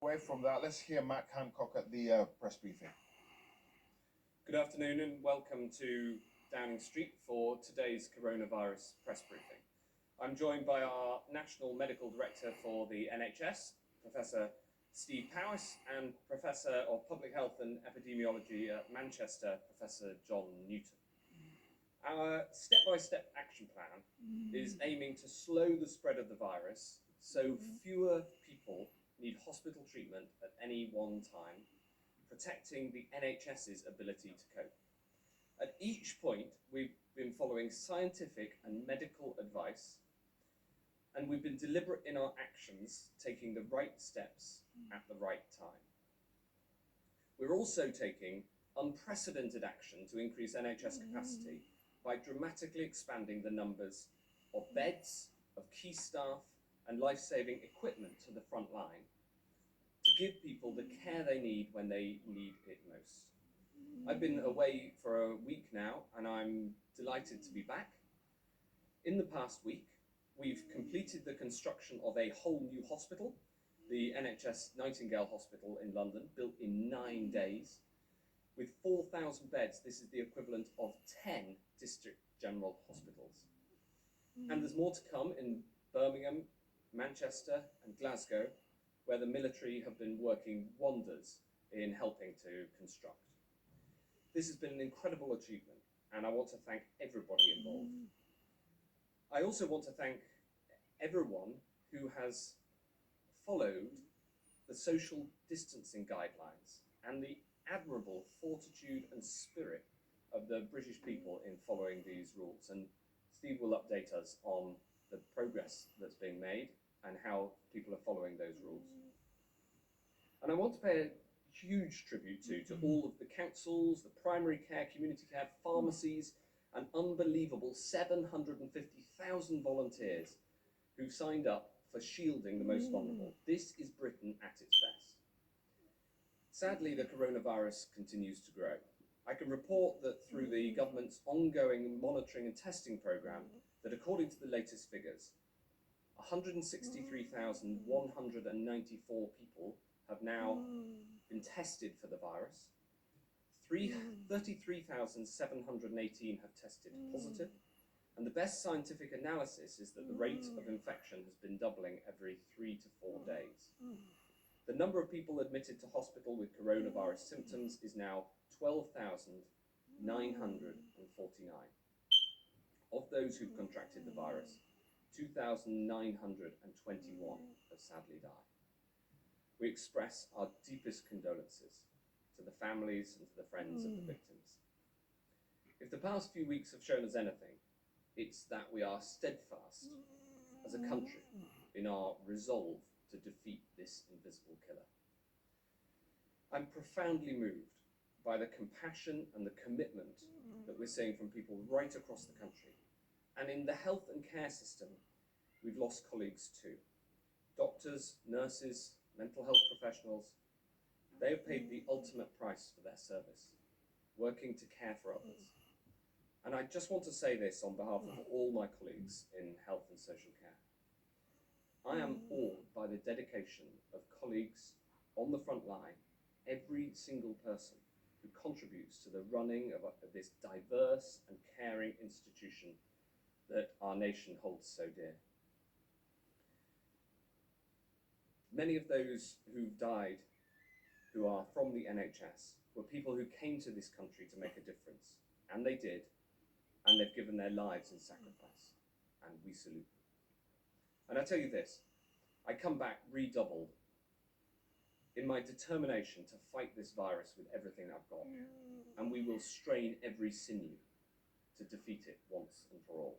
Away from that, let's hear Matt Hancock at the press briefing. Good afternoon and welcome to Downing Street for today's coronavirus press briefing. I'm joined by our National Medical Director for the NHS, Professor Steve Powis, and Professor of Public Health and Epidemiology at Manchester, Professor John Newton. Our step-by-step action plan is aiming to slow the spread of the virus so fewer people need hospital treatment at any one time, protecting the NHS's ability to cope. At each point, we've been following scientific and medical advice, and we've been deliberate in our actions, taking the right steps at the right time. We're also taking unprecedented action to increase NHS capacity by dramatically expanding the numbers of beds, of key staff, and life-saving equipment to the front line to give people the care they need when they need it most. I've been away for a week now, and I'm delighted to be back. In the past week, we've completed the construction of a whole new hospital, the NHS Nightingale Hospital in London, built in 9 days. With 4,000 beds, this is the equivalent of 10 district general hospitals. And there's more to come in Birmingham, Manchester and Glasgow, where the military have been working wonders in helping to construct. This has been an incredible achievement, and I want to thank everybody involved. I also want to thank everyone who has followed the social distancing guidelines and the admirable fortitude and spirit of the British people in following these rules. And Steve will update us on the progress that's being made and how people are following those rules. And I want to pay a huge tribute to all of the councils, the primary care, community care, pharmacies, and unbelievable 750,000 volunteers who signed up for shielding the most vulnerable. This is Britain at its best. Sadly, the coronavirus continues to grow. I can report that through the government's ongoing monitoring and testing programme, that according to the latest figures, 163,194 people have now been tested for the virus. 33,718 have tested positive. And the best scientific analysis is that the rate of infection has been doubling every 3 to 4 days. The number of people admitted to hospital with coronavirus symptoms is now 12,949. Of those who've contracted the virus, 2,921 have sadly died. We express our deepest condolences to the families and to the friends of the victims. If the past few weeks have shown us anything, it's that we are steadfast as a country in our resolve to defeat this invisible killer. I'm profoundly moved by the compassion and the commitment that we're seeing from people right across the country. And in the health and care system, we've lost colleagues too. Doctors, nurses, mental health professionals, they have paid the ultimate price for their service, working to care for others. And I just want to say this on behalf of all my colleagues in health and social care. I am awed by the dedication of colleagues on the front line, every single person who contributes to the running of this diverse and caring institution that our nation holds so dear. Many of those who died, who are from the NHS, were people who came to this country to make a difference, and they did, and they've given their lives in sacrifice, and we salute them. And I tell you this, I come back redoubled in my determination to fight this virus with everything I've got, and we will strain every sinew to defeat it once and for all.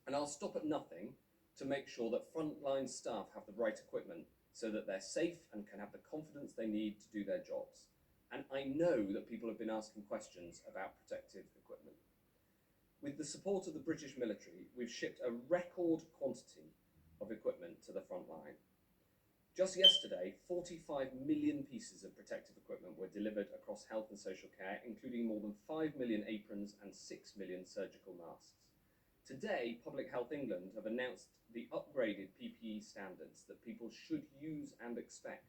And I'll stop at nothing to make sure that frontline staff have the right equipment so that they're safe and can have the confidence they need to do their jobs. And I know that people have been asking questions about protective equipment. With the support of the British military, we've shipped a record quantity of equipment to the front line. Just yesterday, 45 million pieces of protective equipment were delivered across health and social care, including more than 5 million aprons and 6 million surgical masks. Today, Public Health England have announced the upgraded PPE standards that people should use and expect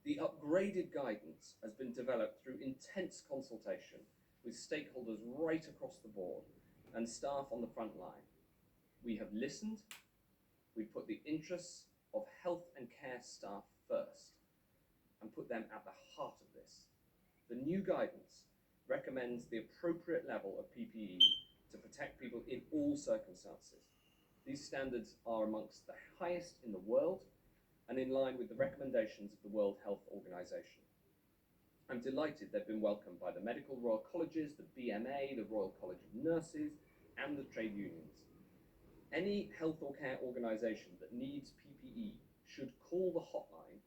The upgraded guidance has been developed through intense consultation with stakeholders right across the board and staff on the front line. We have listened, we put the interests of health and care staff first and put them at the heart of this. The new guidance recommends the appropriate level of PPE to protect people in all circumstances. These standards are amongst the highest in the world and in line with the recommendations of the World Health Organization. I'm delighted they've been welcomed by the Medical Royal Colleges, the BMA, the Royal College of Nurses, and the trade unions. Any health or care organisation that needs PPE should call the hotline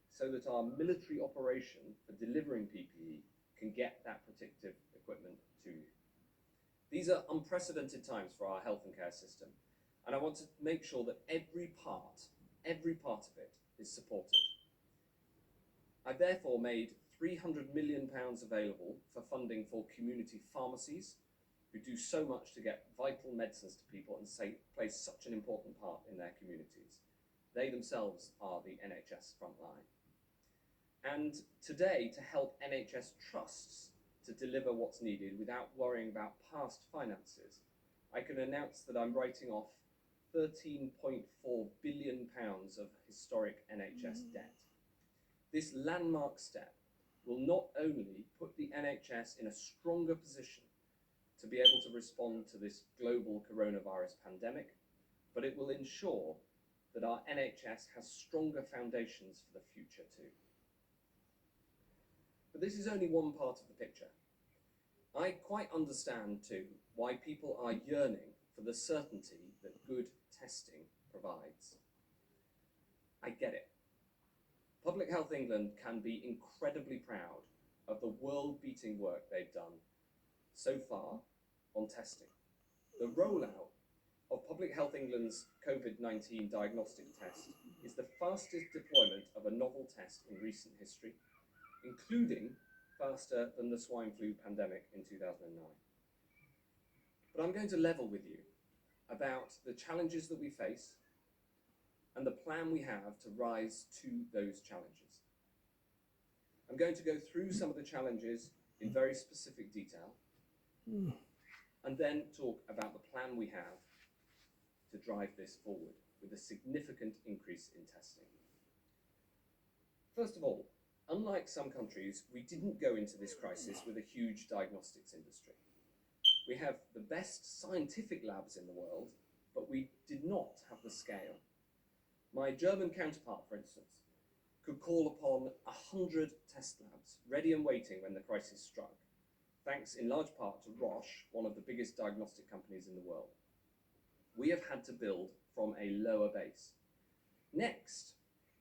so that our military operation for delivering PPE can get that protective equipment to you. These are unprecedented times for our health and care system, and I want to make sure that every part of it is supported. I've therefore made £300 million available for funding for community pharmacies, who do so much to get vital medicines to people and play such an important part in their communities. They themselves are the NHS frontline. And today, to help NHS trusts to deliver what's needed without worrying about past finances, I can announce that I'm writing off £13.4 billion of historic NHS debt. This landmark step will not only put the NHS in a stronger position to be able to respond to this global coronavirus pandemic, but it will ensure that our NHS has stronger foundations for the future too. But this is only one part of the picture. I quite understand too why people are yearning for the certainty that good testing provides. I get it. Public Health England can be incredibly proud of the world-beating work they've done so far on testing. The rollout of Public Health England's COVID-19 diagnostic test is the fastest deployment of a novel test in recent history, including faster than the swine flu pandemic in 2009. But I'm going to level with you about the challenges that we face and the plan we have to rise to those challenges. I'm going to go through some of the challenges in very specific detail and then talk about the plan we have to drive this forward with a significant increase in testing. First of all, unlike some countries, we didn't go into this crisis with a huge diagnostics industry. We have the best scientific labs in the world, but we did not have the scale. My German counterpart, for instance, could call upon 100 test labs ready and waiting when the crisis struck, thanks in large part to Roche, one of the biggest diagnostic companies in the world. We have had to build from a lower base. Next,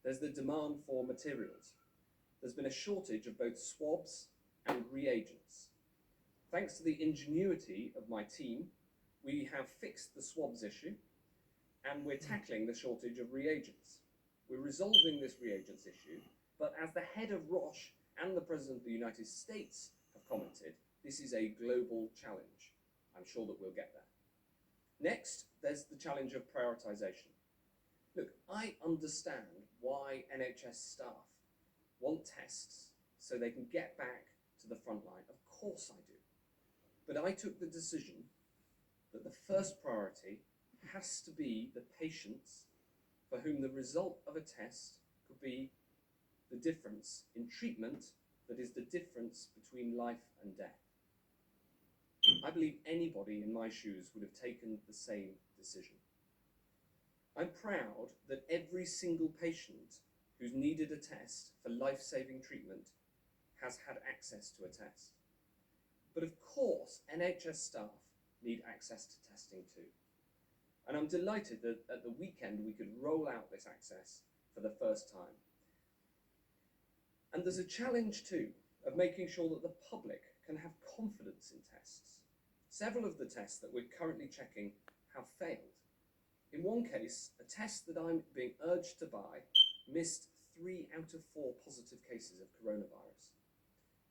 there's the demand for materials. There's been a shortage of both swabs and reagents. Thanks to the ingenuity of my team, we have fixed the swabs issue and we're tackling the shortage of reagents. We're resolving this reagents issue, but as the head of Roche and the President of the United States have commented, this is a global challenge. I'm sure that we'll get there. Next, there's the challenge of prioritization. Look, I understand why NHS staff want tests so they can get back to the front line. Of course I do. But I took the decision that the first priority has to be the patients for whom the result of a test could be the difference in treatment that is the difference between life and death. I believe anybody in my shoes would have taken the same decision. I'm proud that every single patient who's needed a test for life-saving treatment has had access to a test. But of course, NHS staff need access to testing too. And I'm delighted that at the weekend we could roll out this access for the first time. And there's a challenge too of making sure that the public can have confidence in tests. Several of the tests that we're currently checking have failed. In one case, a test that I'm being urged to buy missed 3 out of 4 positive cases of coronavirus.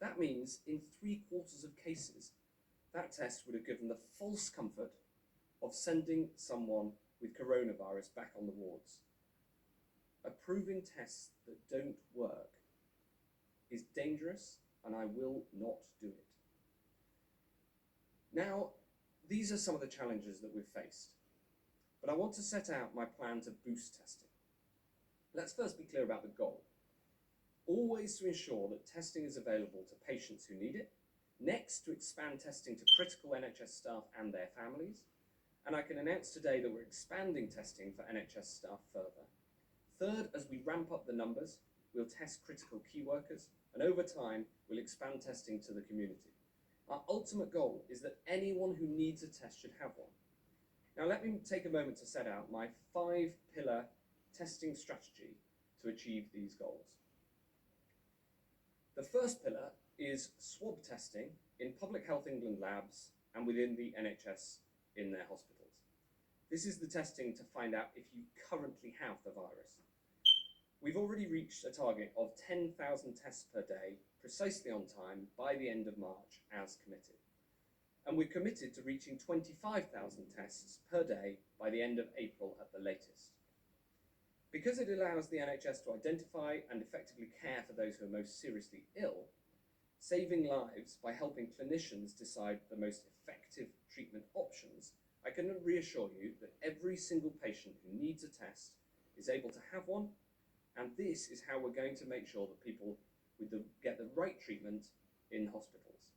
That means in 3/4 of cases, that test would have given the false comfort of sending someone with coronavirus back on the wards. Approving tests that don't work dangerous, and I will not do it. Now, these are some of the challenges that we've faced, but I want to set out my plan to boost testing. Let's first be clear about the goal. Always to ensure that testing is available to patients who need it. Next, to expand testing to critical NHS staff and their families. And I can announce today that we're expanding testing for NHS staff further. Third, as we ramp up the numbers, we'll test critical key workers, and over time, we'll expand testing to the community. Our ultimate goal is that anyone who needs a test should have one. Now, let me take a moment to set out my 5-pillar testing strategy to achieve these goals. The first pillar is swab testing in Public Health England labs and within the NHS in their hospitals. This is the testing to find out if you currently have the virus. We've already reached a target of 10,000 tests per day, precisely on time, by the end of March, as committed. And we're committed to reaching 25,000 tests per day by the end of April at the latest. Because it allows the NHS to identify and effectively care for those who are most seriously ill, saving lives by helping clinicians decide the most effective treatment options, I can reassure you that every single patient who needs a test is able to have one, and this is how we're going to make sure that people get the right treatment in hospitals.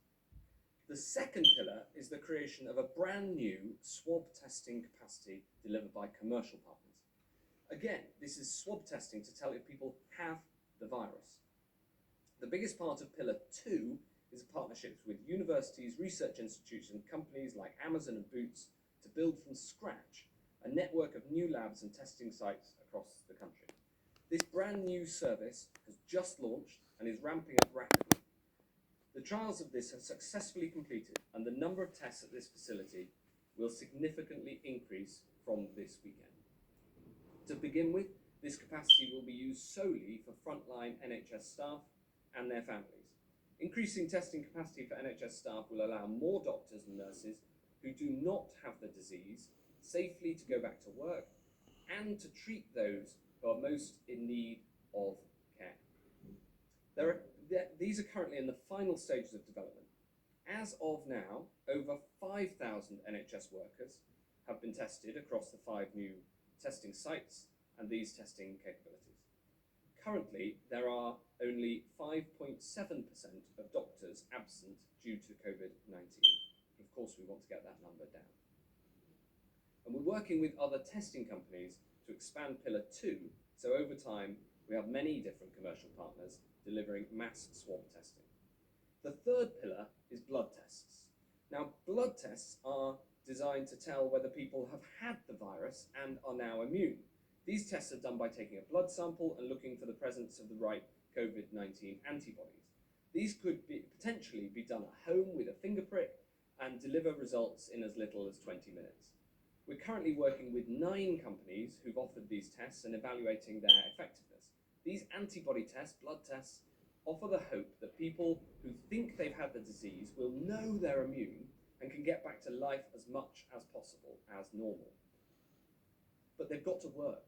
The second pillar is the creation of a brand new swab testing capacity delivered by commercial partners. Again, this is swab testing to tell if people have the virus. The biggest part of Pillar 2 is partnerships with universities, research institutes, and companies like Amazon and Boots to build from scratch a network of new labs and testing sites across the country. This brand new service has just launched and is ramping up rapidly. The trials of this have successfully completed, and the number of tests at this facility will significantly increase from this weekend. To begin with, this capacity will be used solely for frontline NHS staff and their families. Increasing testing capacity for NHS staff will allow more doctors and nurses who do not have the disease safely to go back to work and to treat those who are most in need of care. These are currently in the final stages of development. As of now, over 5,000 NHS workers have been tested across the 5 new testing sites and these testing capabilities. Currently, there are only 5.7% of doctors absent due to COVID-19. Of course, we want to get that number down. And we're working with other testing companies to expand Pillar 2, so over time, we have many different commercial partners delivering mass swab testing. The third pillar is blood tests. Now, blood tests are designed to tell whether people have had the virus and are now immune. These tests are done by taking a blood sample and looking for the presence of the right COVID-19 antibodies. These could potentially be done at home with a finger prick and deliver results in as little as 20 minutes. We're currently working with 9 companies who've offered these tests and evaluating their effectiveness. These antibody tests, blood tests, offer the hope that people who think they've had the disease will know they're immune and can get back to life as much as possible as normal. But they've got to work.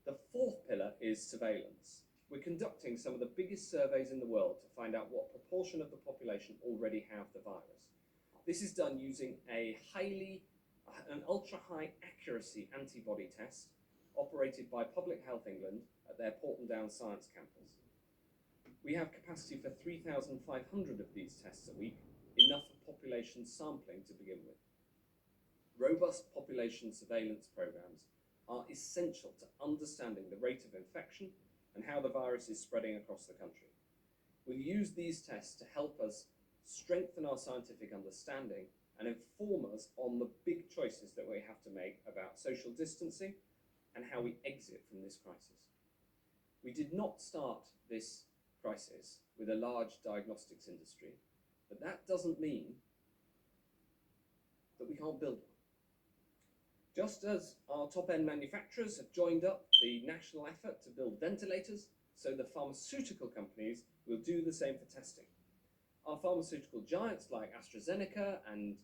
The fourth pillar is surveillance. We're conducting some of the biggest surveys in the world to find out what proportion of the population already have the virus. This is done using an ultra-high accuracy antibody test operated by Public Health England at their Porton Down Science campus. We have capacity for 3,500 of these tests a week, enough for population sampling to begin with. Robust population surveillance programs are essential to understanding the rate of infection and how the virus is spreading across the country. We'll use these tests to help us strengthen our scientific understanding and inform us on the big choices that we have to make about social distancing and how we exit from this crisis. We did not start this crisis with a large diagnostics industry, but that doesn't mean that we can't build one. Just as our top-end manufacturers have joined up the national effort to build ventilators, so the pharmaceutical companies will do the same for testing. Our pharmaceutical giants like AstraZeneca and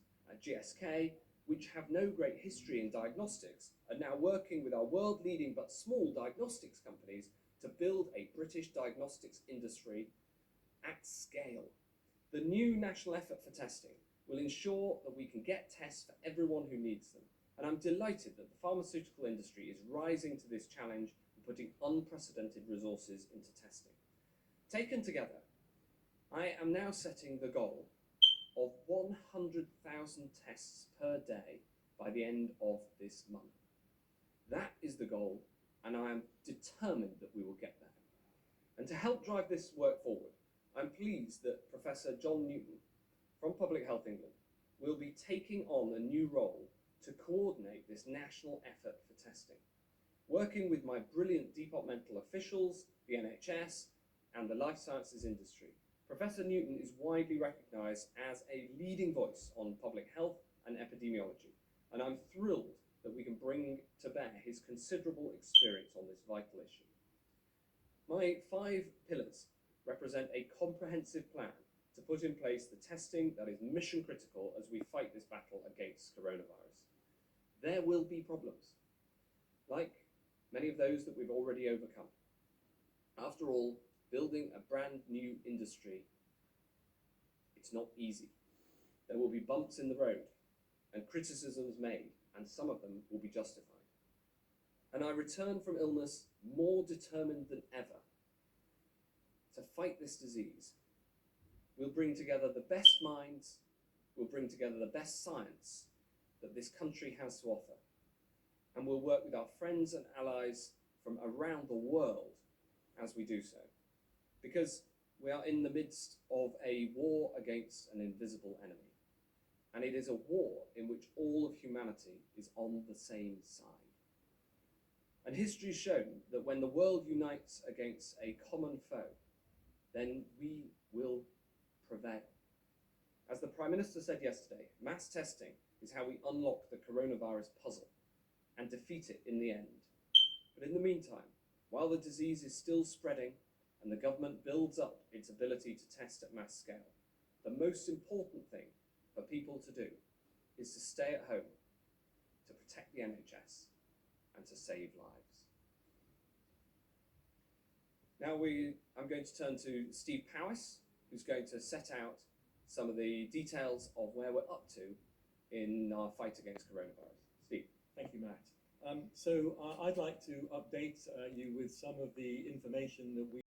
GSK, which have no great history in diagnostics, are now working with our world-leading but small diagnostics companies to build a British diagnostics industry at scale. The new national effort for testing will ensure that we can get tests for everyone who needs them. And I'm delighted that the pharmaceutical industry is rising to this challenge and putting unprecedented resources into testing. Taken together, I am now setting the goal of 100,000 tests per day by the end of this month. That is the goal, and I am determined that we will get there. And to help drive this work forward, I'm pleased that Professor John Newton from Public Health England will be taking on a new role to coordinate this national effort for testing, working with my brilliant departmental officials, the NHS, and the life sciences industry. Professor Newton is widely recognised as a leading voice on public health and epidemiology, and I'm thrilled that we can bring to bear his considerable experience on this vital issue. My 5 pillars represent a comprehensive plan to put in place the testing that is mission critical as we fight this battle against coronavirus. There will be problems, like many of those that we've already overcome. After all, building a brand new industry, it's not easy. There will be bumps in the road and criticisms made, and some of them will be justified. And I return from illness more determined than ever to fight this disease. We'll bring together the best minds, we'll bring together the best science that this country has to offer, and we'll work with our friends and allies from around the world as we do so, because we are in the midst of a war against an invisible enemy, and it is a war in which all of humanity is on the same side. And history has shown that when the world unites against a common foe, then we will prevail. As the Prime Minister said yesterday, mass testing is how we unlock the coronavirus puzzle and defeat it in the end. But in the meantime, while the disease is still spreading and the government builds up its ability to test at mass scale, the most important thing for people to do is to stay at home, to protect the NHS, and to save lives. Now I'm going to turn to Steve Powis, who's going to set out some of the details of where we're up to in our fight against coronavirus. Steve. Thank you, Matt. I'd like to update you with some of the information that we